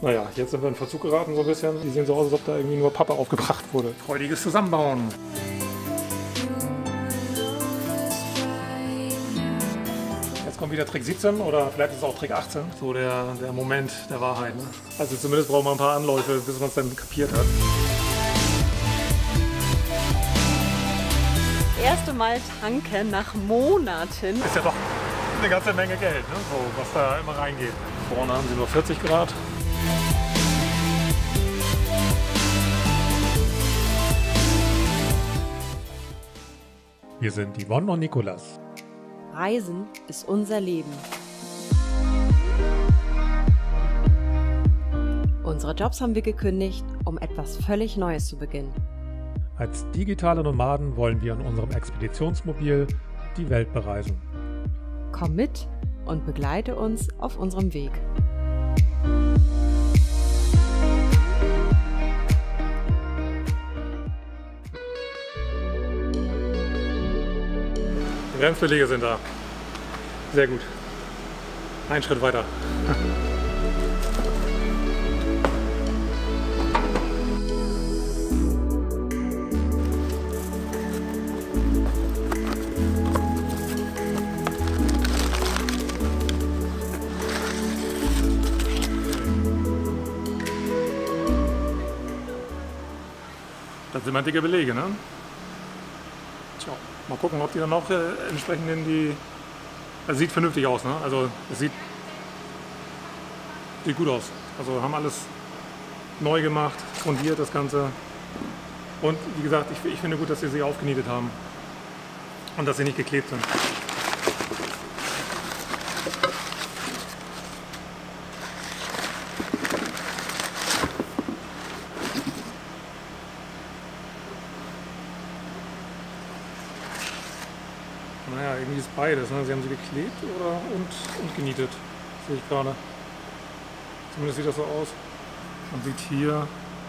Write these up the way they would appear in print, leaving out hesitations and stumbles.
Naja, jetzt sind wir in Verzug geraten so ein bisschen. Die sehen so aus, als ob da irgendwie nur Pappe aufgebracht wurde. Freudiges Zusammenbauen. Jetzt kommt wieder Trick 17 oder vielleicht ist es auch Trick 18. So der Moment der Wahrheit. Ne? Also zumindest brauchen wir ein paar Anläufe, bis man es dann kapiert hat. Das erste Mal tanken nach Monaten. Ist ja doch eine ganze Menge Geld, ne? So, was da immer reingeht. Vorne haben sie nur 40 Grad. Wir sind Yvonne und Nikolas. Reisen ist unser Leben. Unsere Jobs haben wir gekündigt, um etwas völlig Neues zu beginnen. Als digitale Nomaden wollen wir in unserem Expeditionsmobil die Welt bereisen. Komm mit und begleite uns auf unserem Weg. Die Bremsbeläge sind da. Sehr gut. Ein Schritt weiter. Das sind mal dicke Belege, ne? Tja, mal gucken, ob die dann auch entsprechend in die... Also sieht vernünftig aus, ne? Also es sieht gut aus. Also haben alles neu gemacht, fundiert das Ganze. Und wie gesagt, ich finde gut, dass sie aufgenietet haben. Und dass sie nicht geklebt sind. Naja, irgendwie ist beides. Ne? Sie haben sie geklebt und genietet. Sehe ich gerade. Zumindest sieht das so aus. Man sieht hier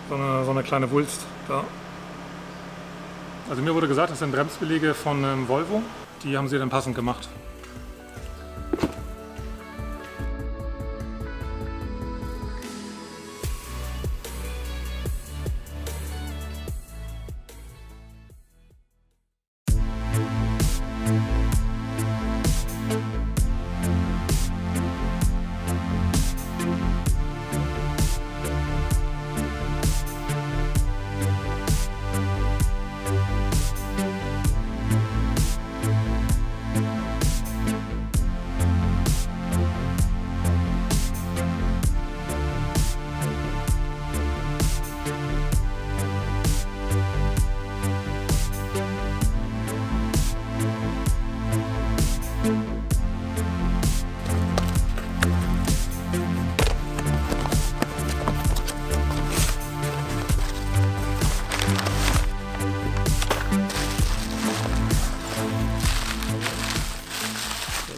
so eine kleine Wulst da. Also mir wurde gesagt, das sind Bremsbeläge von Volvo. Die haben sie dann passend gemacht.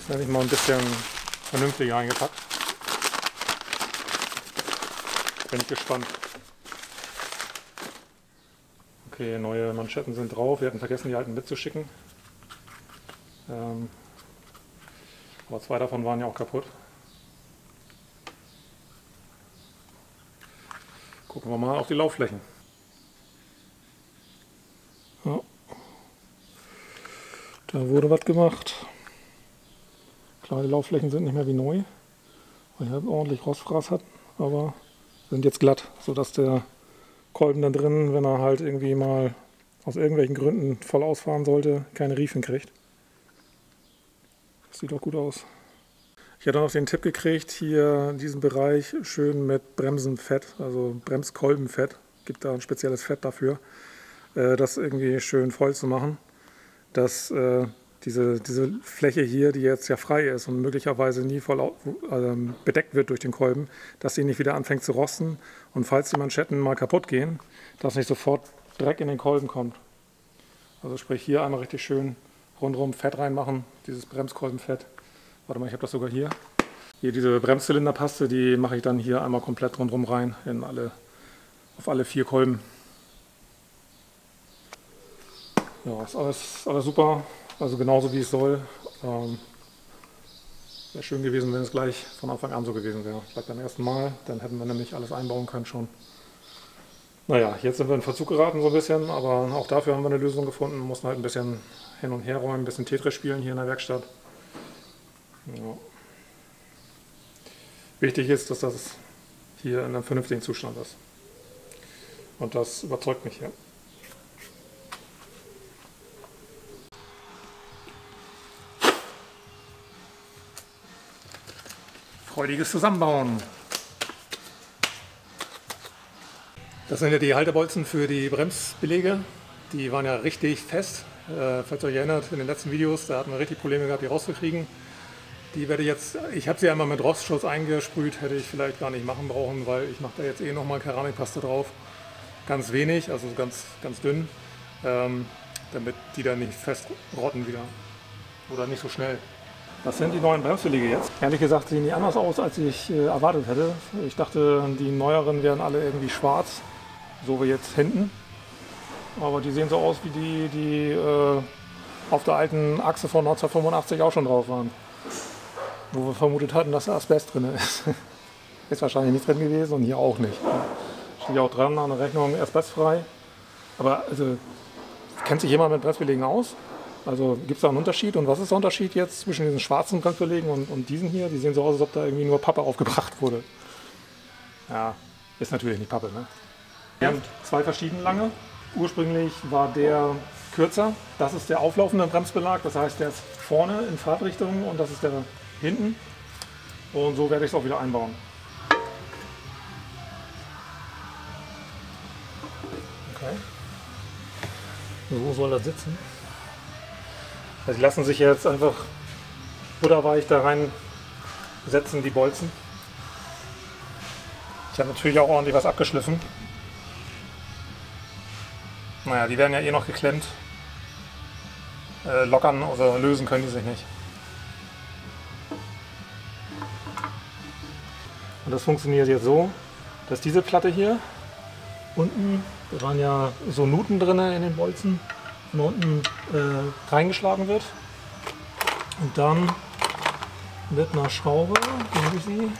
Habe ich mal ein bisschen vernünftig eingepackt. Bin ich gespannt. Okay, neue Manschetten sind drauf. Wir hatten vergessen, die alten mitzuschicken. Aber zwei davon waren ja auch kaputt. Gucken wir mal auf die Laufflächen. Ja. Da wurde was gemacht. Klar, die Laufflächen sind nicht mehr wie neu, weil er ordentlich Rostfraß hat, aber sind jetzt glatt, sodass der Kolben da drin, wenn er halt irgendwie mal aus irgendwelchen Gründen voll ausfahren sollte, keine Riefen kriegt. Das sieht auch gut aus. Ich hatte noch den Tipp gekriegt, hier in diesem Bereich schön mit Bremsenfett, also Bremskolbenfett, gibt da ein spezielles Fett dafür, das irgendwie schön voll zu machen, dass diese Fläche hier, die jetzt ja frei ist und möglicherweise nie voll bedeckt wird durch den Kolben, dass sie nicht wieder anfängt zu rosten und falls die Manschetten mal kaputt gehen, dass nicht sofort Dreck in den Kolben kommt. Also sprich hier einmal richtig schön rundherum Fett reinmachen, dieses Bremskolbenfett. Warte mal, ich habe das sogar hier. Hier diese Bremszylinderpaste, die mache ich dann hier einmal komplett rundherum rein, auf alle 4 Kolben. Ja, ist alles super. Also genauso wie es soll. Wäre schön gewesen, wenn es gleich von Anfang an so gewesen wäre. Vielleicht beim ersten Mal, dann hätten wir nämlich alles einbauen können schon. Naja, jetzt sind wir in Verzug geraten so ein bisschen, aber auch dafür haben wir eine Lösung gefunden. Wir mussten halt ein bisschen hin und her räumen, ein bisschen Tetris spielen hier in der Werkstatt. Ja. Wichtig ist, dass das hier in einem vernünftigen Zustand ist. Und das überzeugt mich hier. Freudiges Zusammenbauen. Das sind ja die Haltebolzen für die Bremsbeläge. Die waren ja richtig fest. Falls ihr euch erinnert, in den letzten Videos, da hatten wir richtig Probleme gehabt, die rauszukriegen. Die werde ich habe sie einmal mit Rostschutz eingesprüht, hätte ich vielleicht gar nicht machen brauchen, weil ich mache da jetzt eh nochmal Keramikpaste drauf. Ganz wenig, also ganz dünn, damit die da nicht festrotten wieder oder nicht so schnell. Das sind die neuen Bremsbeläge jetzt. Ehrlich gesagt sehen die anders aus, als ich erwartet hätte. Ich dachte, die neueren wären alle irgendwie schwarz, so wie jetzt hinten. Aber die sehen so aus wie die auf der alten Achse von 1985 auch schon drauf waren. Wo wir vermutet hatten, dass da Asbest drin ist. Ist wahrscheinlich nicht drin gewesen und hier auch nicht. Steht auch dran an der Rechnung, asbestfrei. Aber also, kennt sich jemand mit Bremsbelägen aus? Also gibt es da einen Unterschied? Und was ist der Unterschied jetzt zwischen diesen schwarzen Bremsbelägen und diesen hier? Die sehen so aus, als ob da irgendwie nur Pappe aufgebracht wurde. Ja, ist natürlich nicht Pappe, ne? Wir haben zwei verschiedene lange. Ursprünglich war der kürzer. Das ist der auflaufende Bremsbelag. Das heißt, der ist vorne in Fahrtrichtung und das ist der hinten. Und so werde ich es auch wieder einbauen. Okay. So soll das sitzen. Also die lassen sich jetzt einfach butterweich da reinsetzen, die Bolzen. Ich habe natürlich auch ordentlich was abgeschliffen. Naja, die werden ja eh noch geklemmt. Lockern oder lösen können die sich nicht. Und das funktioniert jetzt so, dass diese Platte hier unten, da waren ja so Nuten drin in den Bolzen, von unten reingeschlagen wird. Und dann mit einer Schraube, wie habe ich sie?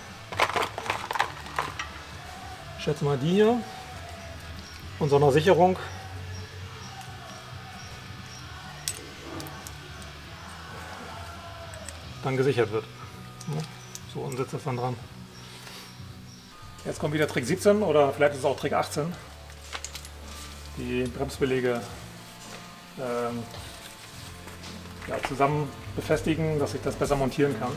Ich schätze mal die hier. Und so einer Sicherung. Dann gesichert wird. So, und sitzt das dann dran. Jetzt kommt wieder Trick 17 oder vielleicht ist es auch Trick 18. Die Bremsbeläge zusammen befestigen, dass ich das besser montieren kann.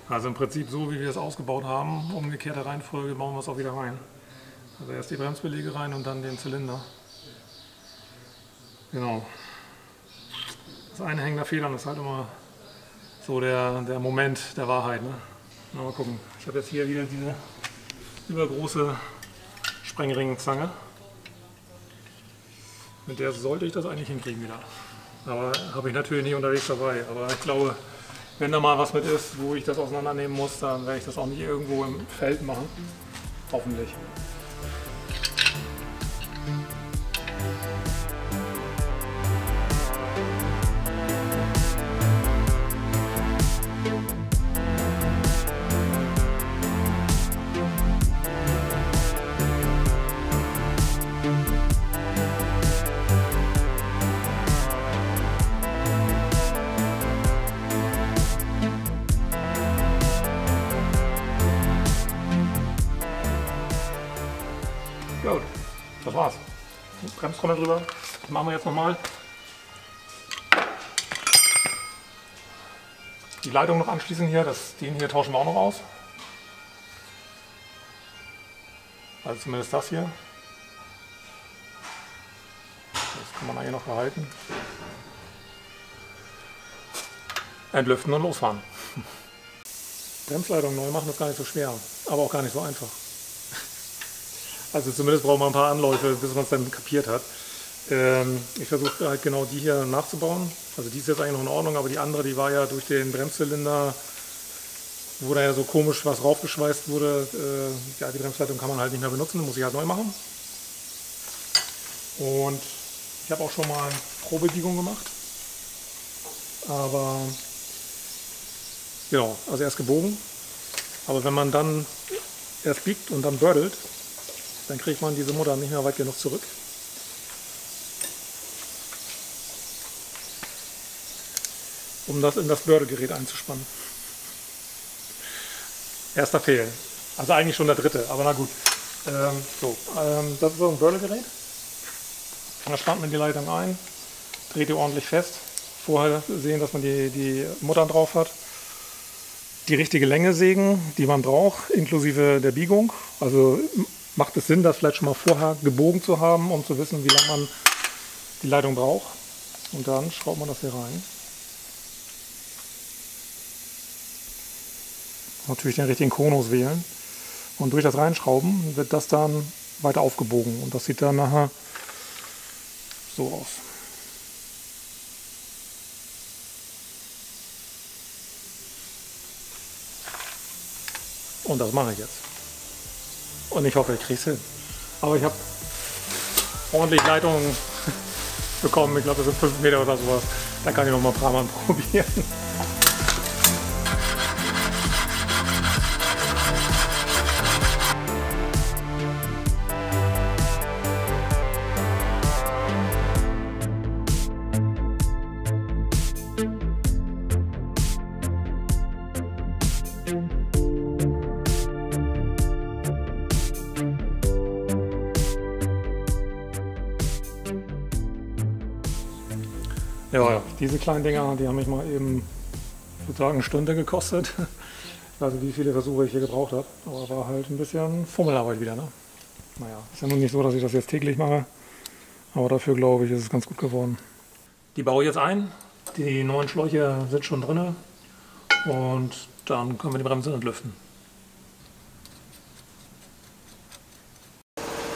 Also im Prinzip so, wie wir es ausgebaut haben, umgekehrte Reihenfolge, bauen wir es auch wieder rein. Also erst die Bremsbeläge rein und dann den Zylinder. Genau. Das eine Hängen der Federn ist halt immer so der Moment der Wahrheit. Ne? Mal gucken. Ich habe jetzt hier wieder diese übergroße Sprengringzange. Mit der sollte ich das eigentlich hinkriegen wieder. Aber habe ich natürlich nicht unterwegs dabei. Aber ich glaube, wenn da mal was mit ist, wo ich das auseinandernehmen muss, dann werde ich das auch nicht irgendwo im Feld machen. Hoffentlich. Gut, das war's. Bremstrommel drüber. Das machen wir jetzt nochmal. Die Leitung noch anschließen hier. Den hier tauschen wir auch noch aus. Also zumindest das hier. Das kann man hier noch behalten. Entlüften und losfahren. Bremsleitung neu machen ist gar nicht so schwer, aber auch gar nicht so einfach. Also zumindest braucht man ein paar Anläufe, bis man es dann kapiert hat. Ich versuche halt genau die hier nachzubauen. Also die ist jetzt eigentlich noch in Ordnung, aber die andere, die war ja durch den Bremszylinder, wo da ja so komisch was raufgeschweißt wurde. Die alte Bremsleitung kann man halt nicht mehr benutzen, muss ich halt neu machen. Und ich habe auch schon mal Probebiegung gemacht. Aber genau, also erst gebogen. Aber wenn man dann erst biegt und dann bördelt, dann kriegt man diese Mutter nicht mehr weit genug zurück. Um das in das Bördegerät einzuspannen. Erster Fehl. Also eigentlich schon der dritte, aber na gut. Das ist so ein Bördegerät. Da spannt man die Leitung ein, dreht die ordentlich fest. Vorher sehen, dass man die Muttern drauf hat. Die richtige Länge sägen, die man braucht, inklusive der Biegung. Also macht es Sinn, das vielleicht schon mal vorher gebogen zu haben, um zu wissen, wie lange man die Leitung braucht. Und dann schraubt man das hier rein. Natürlich den richtigen Konus wählen. Und durch das Reinschrauben wird das dann weiter aufgebogen. Und das sieht dann nachher so aus. Und das mache ich jetzt. Und ich hoffe, ich kriege es hin. Aber ich habe ordentlich Leitungen bekommen. Ich glaube, das sind 5 Meter oder sowas. Da kann ich noch mal ein paar Mal probieren. Ja, diese kleinen Dinger, die haben mich mal eben, ich würde sagen, eine Stunde gekostet. Ich weiß nicht, wie viele Versuche ich hier gebraucht habe, aber war halt ein bisschen Fummelarbeit wieder. Ne? Naja, ist ja nun nicht so, dass ich das jetzt täglich mache, aber dafür glaube ich, ist es ganz gut geworden. Die baue ich jetzt ein, die neuen Schläuche sind schon drin und dann können wir die Bremse entlüften.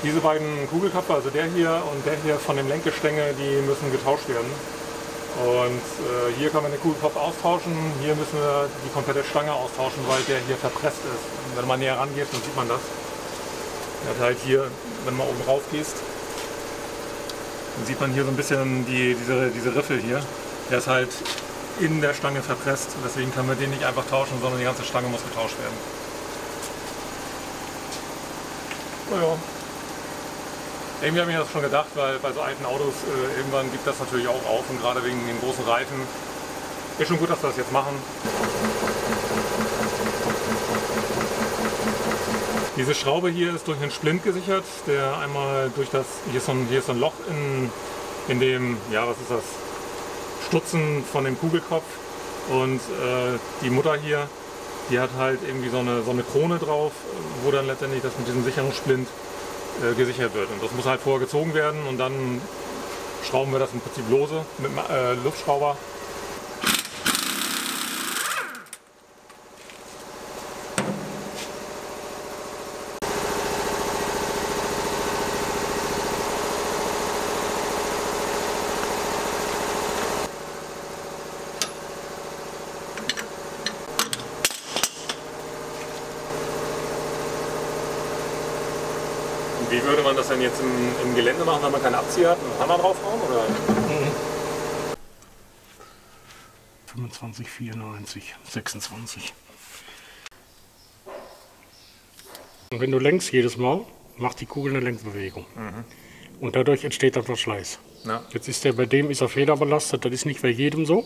Diese beiden Kugelköpfe, also der hier und der hier von dem Lenkgestänge, die müssen getauscht werden. Und hier kann man den Kugelkopf austauschen, hier müssen wir die komplette Stange austauschen, weil der hier verpresst ist. Und wenn man näher rangeht, dann sieht man das. Der hat halt hier, wenn man oben rauf gehst, dann sieht man hier so ein bisschen diese Riffel hier. Der ist halt in der Stange verpresst, deswegen können wir den nicht einfach tauschen, sondern die ganze Stange muss getauscht werden. Naja. Irgendwie habe ich mir das schon gedacht, weil bei so alten Autos irgendwann gibt das natürlich auch auf und gerade wegen den großen Reifen ist schon gut, dass wir das jetzt machen. Diese Schraube hier ist durch einen Splint gesichert, der einmal durch das, hier ist so ein Loch in dem, ja was ist das, Stutzen von dem Kugelkopf und die Mutter hier, die hat halt irgendwie so eine Krone drauf, wo dann letztendlich das mit diesem Sicherungssplint gesichert wird. Und das muss halt vorher gezogen werden und dann schrauben wir das im Prinzip lose mit einem Luftschrauber. Wie würde man das denn jetzt im Gelände machen, wenn man keinen Abzieher hat? Einen Hammer draufhauen? Oder? 25, 94, 26. Und wenn du lenkst jedes Mal, macht die Kugel eine Lenkbewegung. Und dadurch entsteht dann Verschleiß. Ja. Jetzt ist der bei dem ist er federbelastet, das ist nicht bei jedem so.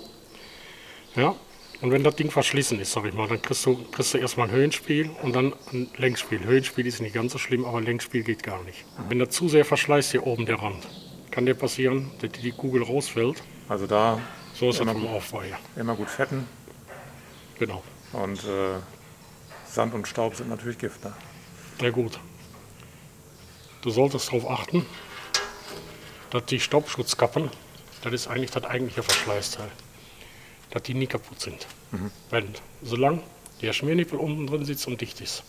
Ja. Und wenn das Ding verschlissen ist, sag ich mal, dann kriegst du erstmal ein Höhenspiel und dann ein Lenkspiel. Höhenspiel ist nicht ganz so schlimm, aber Lenkspiel geht gar nicht. Wenn das zu sehr verschleißt hier oben der Rand, kann dir passieren, dass die Kugel rausfällt. Also da So ist das vom Aufbau her. immer gut fetten. Genau. Und Sand und Staub sind natürlich Gift. Ne? Na gut. Du solltest darauf achten, dass die Staubschutzkappen, das ist eigentlich das eigentliche Verschleißteil, dass die nie kaputt sind. Wenn, solange der Schmiernippel unten drin sitzt und dicht ist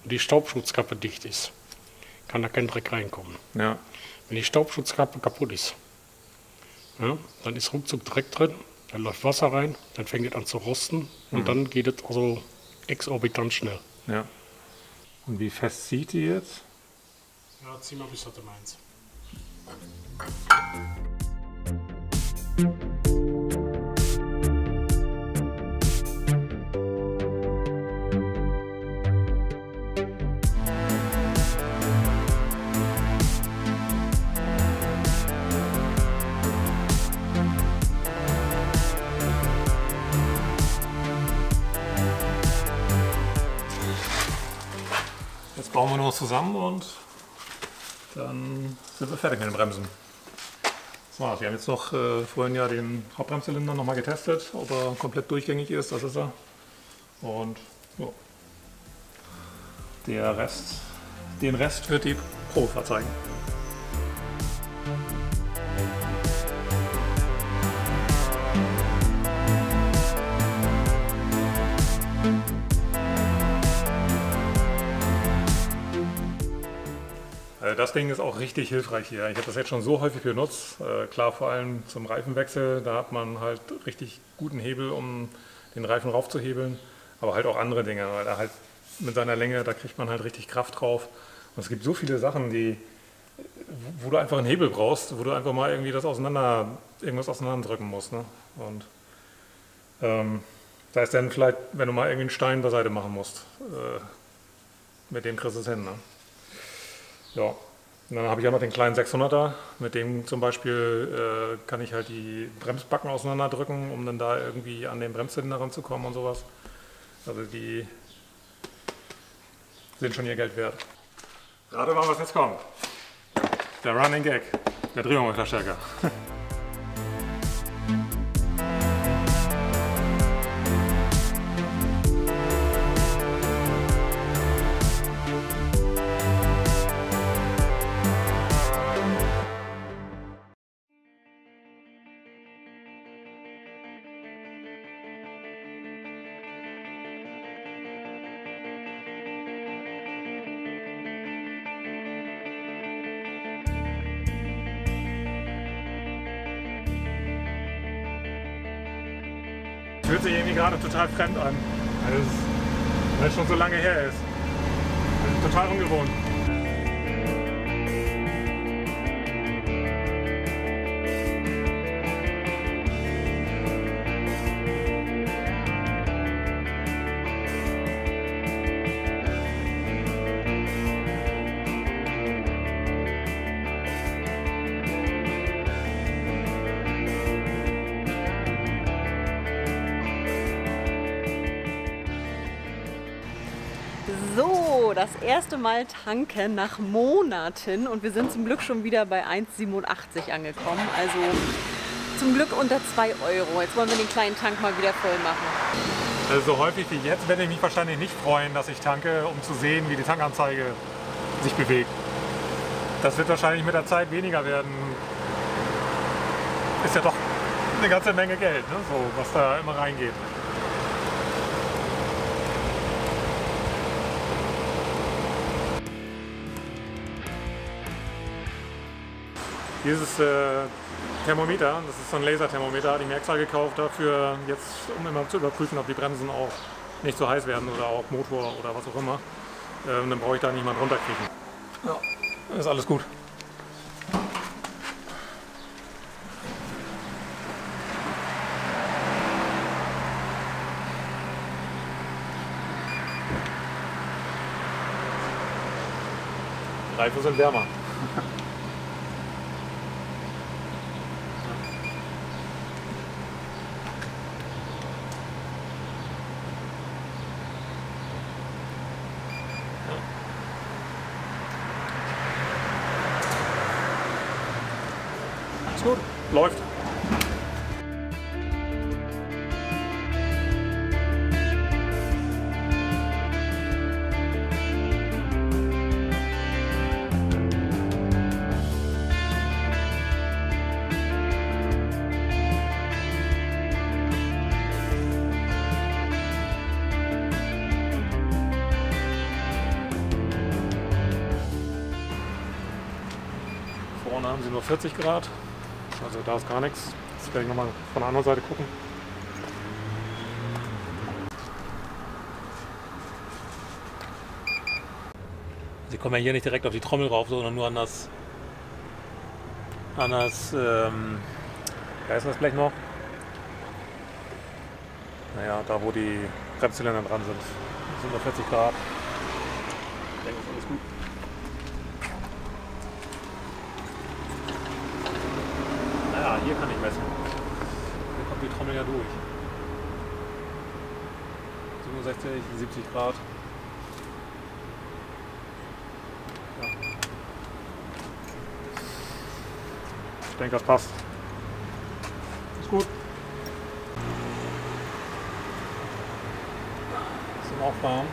und die Staubschutzkappe dicht ist, kann da kein Dreck reinkommen. Ja. Wenn die Staubschutzkappe kaputt ist, ja, dann ist ruckzuck Dreck drin, dann läuft Wasser rein, dann fängt es an zu rosten und dann geht es also exorbitant schnell. Ja. Und wie fest zieht die jetzt? Ja, zieh mal bis heute meins. Jetzt bauen wir nur noch zusammen und dann sind wir fertig mit den Bremsen. So, wir haben jetzt noch vorhin ja den Hauptbremszylinder noch mal getestet, ob er komplett durchgängig ist, das ist er. Und ja, den Rest wird die Probefahrt zeigen. Das Ding ist auch richtig hilfreich hier. Ich habe das jetzt schon so häufig benutzt. Klar, vor allem zum Reifenwechsel, da hat man halt richtig guten Hebel, um den Reifen raufzuhebeln. Aber halt auch andere Dinge, weil da halt mit seiner Länge, da kriegt man halt richtig Kraft drauf. Und es gibt so viele Sachen, wo du einfach einen Hebel brauchst, wo du einfach mal irgendwie irgendwas auseinanderdrücken musst. Ne? Und da ist dann vielleicht, wenn du mal irgendwie einen Stein beiseite machen musst, mit dem kriegst du es hin. Ne? Ja, und dann habe ich auch noch den kleinen 600er, mit dem zum Beispiel kann ich halt die Bremsbacken auseinanderdrücken, um dann da irgendwie an den Bremszylinder ranzukommen und sowas. Also die sind schon ihr Geld wert. Rate mal, was jetzt kommt. Der Running Gag, der Drehmomentverstärker. Fühlt sich irgendwie gerade total fremd an, weil es schon so lange her ist. Also total ungewohnt. So, das erste Mal tanken nach Monaten und wir sind zum Glück schon wieder bei 1,87 angekommen. Also zum Glück unter 2 Euro. Jetzt wollen wir den kleinen Tank mal wieder voll machen. Also so häufig wie jetzt werde ich mich wahrscheinlich nicht freuen, dass ich tanke, um zu sehen, wie die Tankanzeige sich bewegt. Das wird wahrscheinlich mit der Zeit weniger werden. Ist ja doch eine ganze Menge Geld, ne? So, was da immer reingeht. Dieses Thermometer, das ist so ein Laserthermometer, hatte ich mir extra gekauft dafür, jetzt, um immer zu überprüfen, ob die Bremsen auch nicht so heiß werden oder auch Motor oder was auch immer. Dann brauche ich da nicht mal drunter kriechen. Ja, ist alles gut. Die Reifen sind wärmer. Ist gut, läuft. Vorne haben sie nur 40 Grad. Also da ist gar nichts. Jetzt werde ich nochmal von der anderen Seite gucken. Sie kommen ja hier nicht direkt auf die Trommel rauf, sondern nur an das wie heißt das Blech noch? Naja, da wo die Bremszylinder dran sind. Das sind nur 40 Grad. Ich denke, das ist alles gut. Naja, hier kann ich messen. Hier kommt die Trommel ja durch. 67, 70 Grad. Ja. Ich denke, das passt. Ist gut. Zum Auffahren.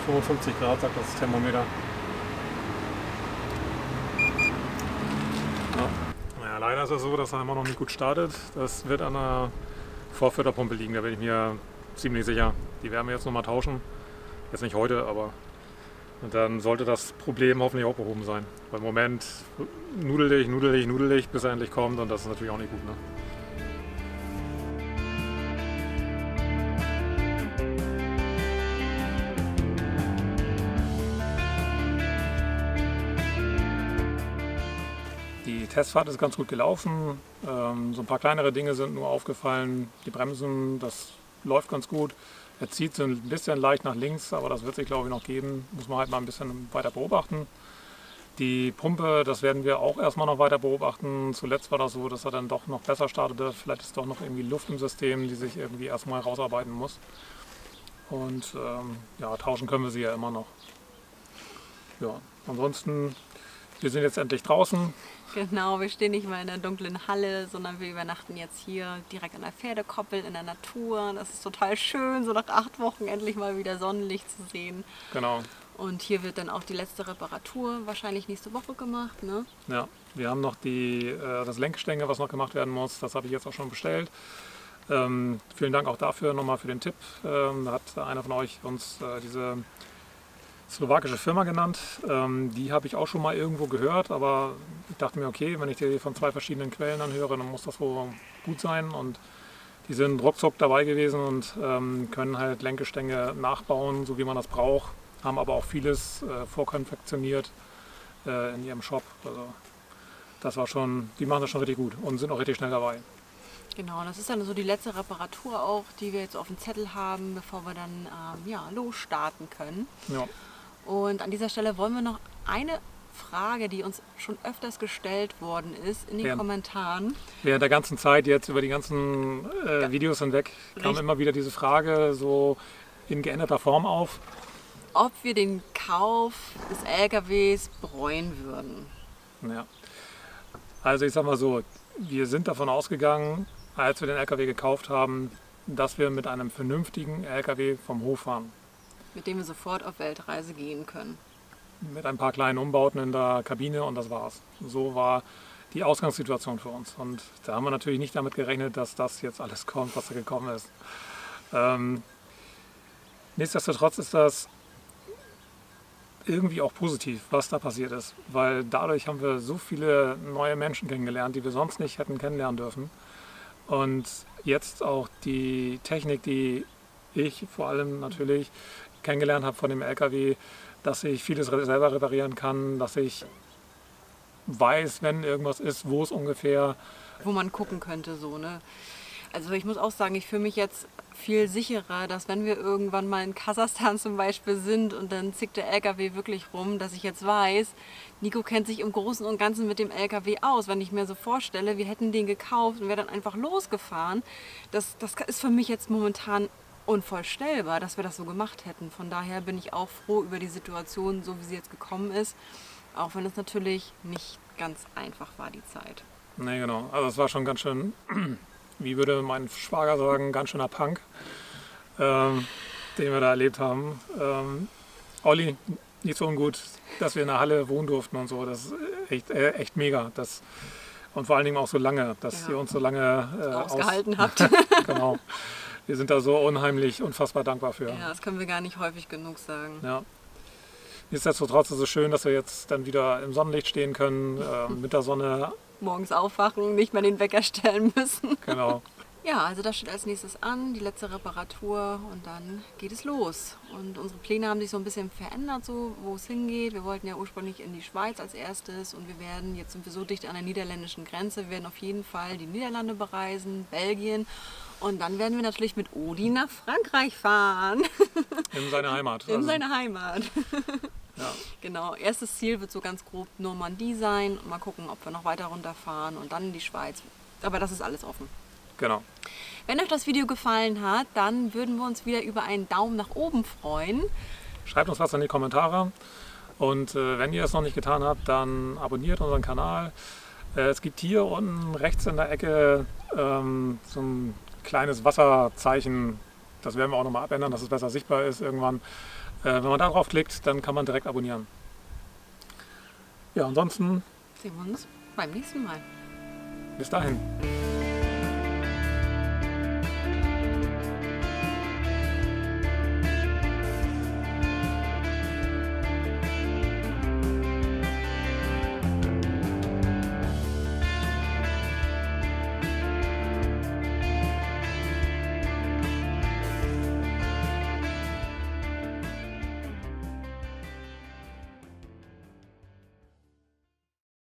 55 Grad sagt das Thermometer. Ja. Naja, leider ist es so, dass er immer noch nicht gut startet. Das wird an der Vorförderpumpe liegen, da bin ich mir ziemlich sicher. Die werden wir jetzt nochmal tauschen. Jetzt nicht heute, aber und dann sollte das Problem hoffentlich auch behoben sein. Weil im Moment nudelig, bis er endlich kommt und das ist natürlich auch nicht gut. Ne? Die Testfahrt ist ganz gut gelaufen. So ein paar kleinere Dinge sind nur aufgefallen. Die Bremsen, das läuft ganz gut. Er zieht so ein bisschen leicht nach links, aber das wird sich, glaube ich, noch geben. Muss man halt mal ein bisschen weiter beobachten. Die Pumpe, das werden wir auch erstmal noch weiter beobachten. Zuletzt war das so, dass er dann doch noch besser startete. Vielleicht ist doch noch irgendwie Luft im System, die sich irgendwie erstmal rausarbeiten muss. Und ja, tauschen können wir sie ja immer noch. Ja, ansonsten, wir sind jetzt endlich draußen. Genau, wir stehen nicht mehr in der dunklen Halle, sondern wir übernachten jetzt hier direkt an der Pferdekoppel in der Natur. Das ist total schön, so nach 8 Wochen endlich mal wieder Sonnenlicht zu sehen. Genau. Und hier wird dann auch die letzte Reparatur wahrscheinlich nächste Woche gemacht, ne? Ja, wir haben noch das Lenkgestänge, was noch gemacht werden muss. Das habe ich jetzt auch schon bestellt. Vielen Dank auch dafür, nochmal für den Tipp. Da hat einer von euch uns diese slowakische Firma genannt. Die habe ich auch schon mal irgendwo gehört, aber ich dachte mir, okay, wenn ich die von 2 verschiedenen Quellen anhöre, dann muss das wohl gut sein. Und die sind ruckzuck dabei gewesen und können halt Lenkgestänge nachbauen, so wie man das braucht. Haben aber auch vieles vorkonfektioniert in ihrem Shop. Also das war schon, die machen das schon richtig gut und sind auch richtig schnell dabei. Genau, das ist dann so die letzte Reparatur auch, die wir jetzt auf dem Zettel haben, bevor wir dann ja, losstarten können. Ja. Und an dieser Stelle wollen wir noch eine Frage, die uns schon öfters gestellt worden ist, in den Kommentaren. Während der ganzen Zeit jetzt über die ganzen Videos hinweg kam immer wieder diese Frage so in geänderter Form auf. Ob wir den Kauf des LKWs bereuen würden. Ja. Also ich sag mal so, wir sind davon ausgegangen, als wir den LKW gekauft haben, dass wir mit einem vernünftigen LKW vom Hof fahren. Mit dem wir sofort auf Weltreise gehen können. Mit ein paar kleinen Umbauten in der Kabine und das war's. So war die Ausgangssituation für uns. Und da haben wir natürlich nicht damit gerechnet, dass das jetzt alles kommt, was da gekommen ist. Nichtsdestotrotz ist das irgendwie auch positiv, was da passiert ist. Weil dadurch haben wir so viele neue Menschen kennengelernt, die wir sonst nicht hätten kennenlernen dürfen. Und jetzt auch die Technik, die ich vor allem natürlich kennengelernt habe von dem LKW, dass ich vieles selber reparieren kann, dass ich weiß, wenn irgendwas ist, wo es ungefähr... Wo man gucken könnte, so, ne? Also ich muss auch sagen, ich fühle mich jetzt viel sicherer, dass wenn wir irgendwann mal in Kasachstan zum Beispiel sind und dann zickt der LKW wirklich rum, dass ich jetzt weiß, Nico kennt sich im Großen und Ganzen mit dem LKW aus. Wenn ich mir so vorstelle, wir hätten den gekauft und wären dann einfach losgefahren, das ist für mich jetzt momentan unvorstellbar, dass wir das so gemacht hätten. Von daher bin ich auch froh über die Situation, so wie sie jetzt gekommen ist, auch wenn es natürlich nicht ganz einfach war, die Zeit. Nee, genau. Also es war schon ganz schön... Wie würde mein Schwager sagen, ganz schöner Punk, den wir da erlebt haben. Olli, nicht so ungut, dass wir in der Halle wohnen durften und so. Das ist echt mega. Und vor allen Dingen auch so lange, dass ihr uns so lange ausgehalten habt. Genau. Wir sind da so unheimlich, unfassbar dankbar für. Ja, das können wir gar nicht häufig genug sagen. Ja. Nichtsdestotrotz ist es schön, dass wir jetzt dann wieder im Sonnenlicht stehen können, mit der Sonne. Morgens aufwachen, nicht mehr den Wecker stellen müssen. Genau. Ja, also das steht als nächstes an, die letzte Reparatur und dann geht es los. Und unsere Pläne haben sich so ein bisschen verändert, so wo es hingeht. Wir wollten ja ursprünglich in die Schweiz als erstes und jetzt sind wir so dicht an der niederländischen Grenze, wir werden auf jeden Fall die Niederlande bereisen, Belgien und dann werden wir natürlich mit Odi nach Frankreich fahren. In seine Heimat. In seine Heimat. Ja. Genau, erstes Ziel wird so ganz grob Normandie sein und mal gucken, ob wir noch weiter runterfahren und dann in die Schweiz. Aber das ist alles offen. Genau. Wenn euch das Video gefallen hat, dann würden wir uns wieder über einen Daumen nach oben freuen. Schreibt uns was in die Kommentare und wenn ihr es noch nicht getan habt, dann abonniert unseren Kanal. Es gibt hier unten rechts in der Ecke so ein kleines Wasserzeichen. Das werden wir auch nochmal abändern, dass es besser sichtbar ist irgendwann. Wenn man da drauf klickt, dann kann man direkt abonnieren. Ja, ansonsten sehen wir uns beim nächsten Mal. bis dahin.